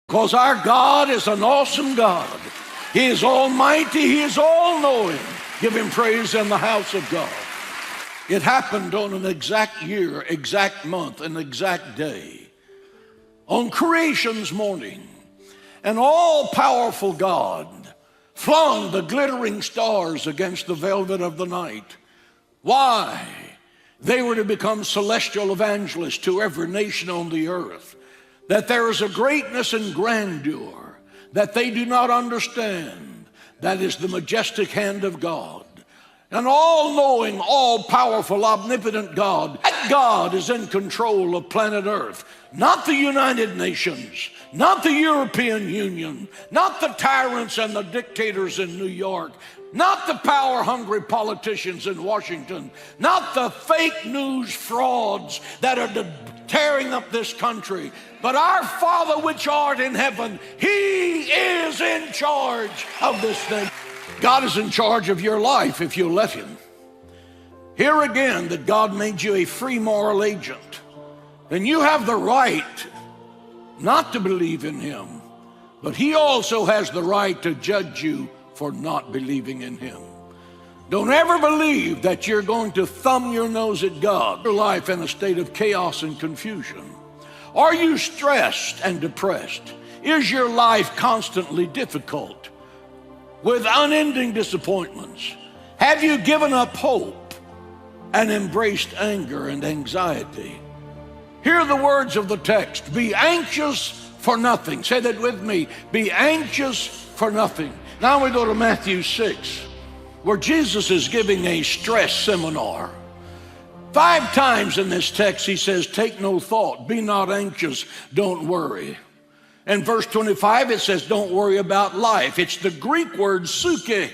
Because our God is an awesome God. He is almighty. He is all-knowing. Give him praise in the house of God. It happened on an exact year, exact month, an exact day. On creation's morning, an all-powerful God flung the glittering stars against the velvet of the night. Why? They were to become celestial evangelists to every nation on the earth. That there is a greatness and grandeur that they do not understand. That is the majestic hand of God. An all-knowing, all-powerful, omnipotent God. That God is in control of planet Earth. Not the United Nations, not the European Union, not the tyrants and the dictators in New York, not the power-hungry politicians in Washington, not the fake news frauds that are tearing up this country, but our Father which art in heaven. He is in charge of this thing. God is in charge of your life if you'll let him. Here again, that God made you a free moral agent. Then you have the right not to believe in him, but he also has the right to judge you for not believing in him. Don't ever believe that you're going to thumb your nose at God. Your life in a state of chaos and confusion. Are you stressed and depressed? Is your life constantly difficult with unending disappointments? Have you given up hope and embraced anger and anxiety? Hear the words of the text. Be anxious for nothing. Say that with me. Be anxious for nothing. Now we go to Matthew 6, where Jesus is giving a stress seminar. 5 times in this text he says, take no thought, be not anxious, don't worry. In verse 25 it says, don't worry about life. It's the Greek word psyche,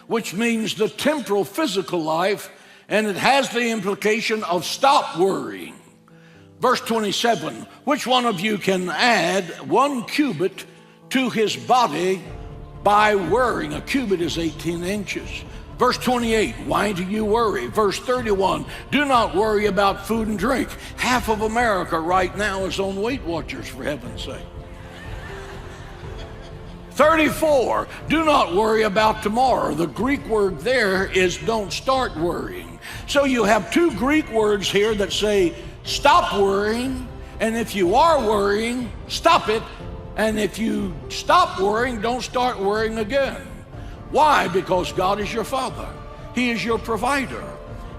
which means the temporal physical life, and it has the implication of stop worrying. Verse 27, which one of you can add 1 cubit to his body by worrying? A cubit is 18 inches. Verse 28, why do you worry? Verse 31, do not worry about food and drink. Half of America right now is on Weight Watchers, for heaven's sake. 34, do not worry about tomorrow. The Greek word there is don't start worrying. So you have 2 Greek words here that say stop worrying, and if you are worrying, stop it. And if you stop worrying, don't start worrying again. Why? Because God is your Father. He is your provider.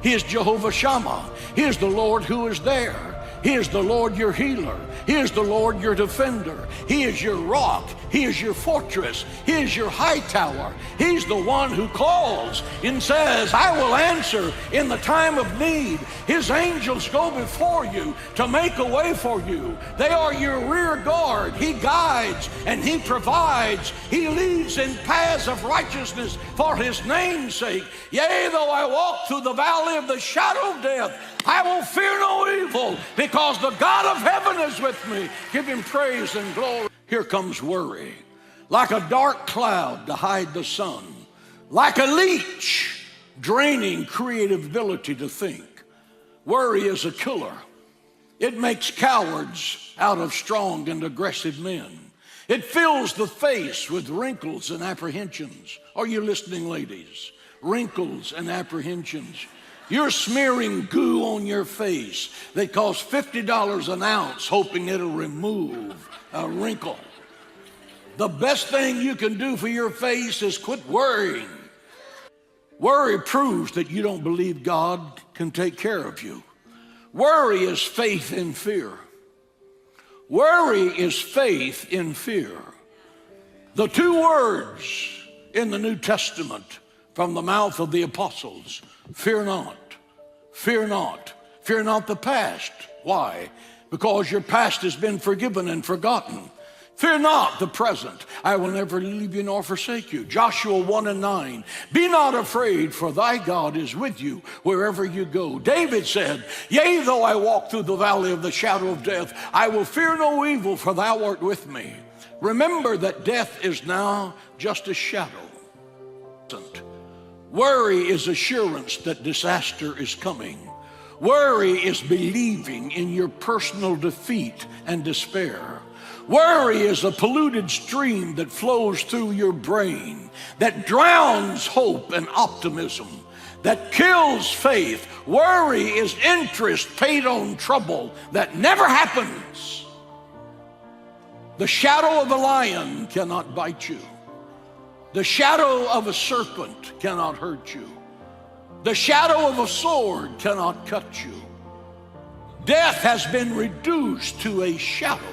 He is Jehovah Shammah. He is the Lord who is there. He is the Lord your healer. He is the Lord your defender. He is your rock. He is your fortress. He is your high tower. He's the one who calls and says, I will answer in the time of need. His angels go before you to make a way for you. They are your rear guard. He guides and he provides. He leads in paths of righteousness for his name's sake. Yea, though I walk through the valley of the shadow of death, I will fear no evil, because the God of heaven is with me. Give him praise and glory. Here comes worry, like a dark cloud to hide the sun, like a leech draining creative ability to think. Worry is a killer. It makes cowards out of strong and aggressive men. It fills the face with wrinkles and apprehensions. Are you listening, ladies? Wrinkles and apprehensions. You're smearing goo on your face that costs $50 an ounce, hoping it'll remove a wrinkle. The best thing you can do for your face is quit worrying. Worry proves that you don't believe God can take care of you. Worry is faith in fear. Worry is faith in fear. The 2 words in the New Testament from the mouth of the apostles, fear not, fear not, fear not the past. Why? Because your past has been forgiven and forgotten. Fear not the present. I will never leave you nor forsake you. Joshua 1:9. Be not afraid, for thy God is with you wherever you go. David said, yea, though I walk through the valley of the shadow of death, I will fear no evil, for thou art with me. Remember that death is now just a shadow. Worry is assurance that disaster is coming. Worry is believing in your personal defeat and despair. Worry is a polluted stream that flows through your brain, that drowns hope and optimism, that kills faith. Worry is interest paid on trouble that never happens. The shadow of a lion cannot bite you. The shadow of a serpent cannot hurt you. The shadow of a sword cannot cut you. Death has been reduced to a shadow.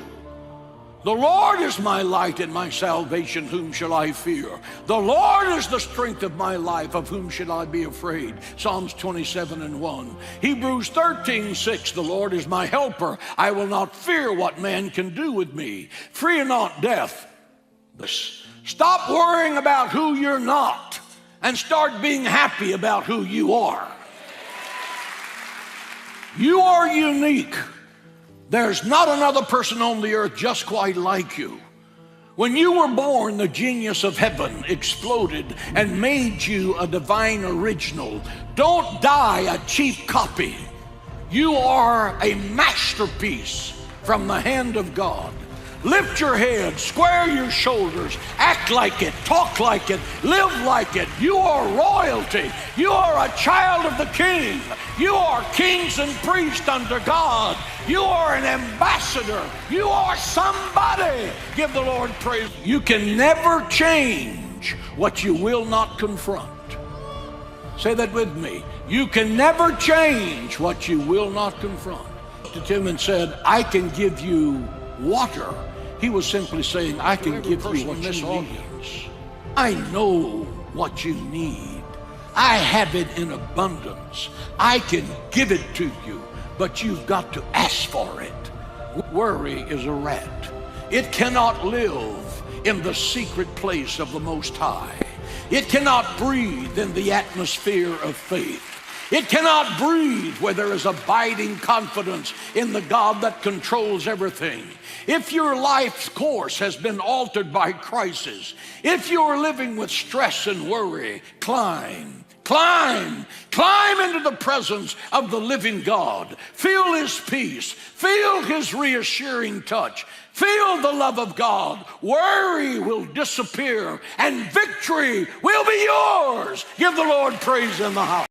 The Lord is my light and my salvation, whom shall I fear? The Lord is the strength of my life, of whom shall I be afraid? Psalms 27:1. Hebrews 13:6. The Lord is my helper. I will not fear what man can do with me. Fear not death. Stop worrying about who you're not and start being happy about who you are. You are unique. There's not another person on the earth just quite like you. When you were born, the genius of heaven exploded and made you a divine original. Don't die a cheap copy. You are a masterpiece from the hand of God. Lift your head, square your shoulders, act like it, talk like it, live like it. You are royalty. You are a child of the King. You are kings and priests under God. You are an ambassador. You are somebody. Give the Lord praise. You can never change what you will not confront. Say that with me. You can never change what you will not confront. To Tim and said, I can give you water. He was simply saying, I can give you what you need. I know what you need. I have it in abundance. I can give it to you, but you've got to ask for it. Worry is a rat. It cannot live in the secret place of the Most High. It cannot breathe in the atmosphere of faith. It cannot breathe where there is abiding confidence in the God that controls everything. If your life's course has been altered by crisis, if you're living with stress and worry, climb into the presence of the living God. Feel His peace. Feel His reassuring touch. Feel the love of God. Worry will disappear and victory will be yours. Give the Lord praise in the house.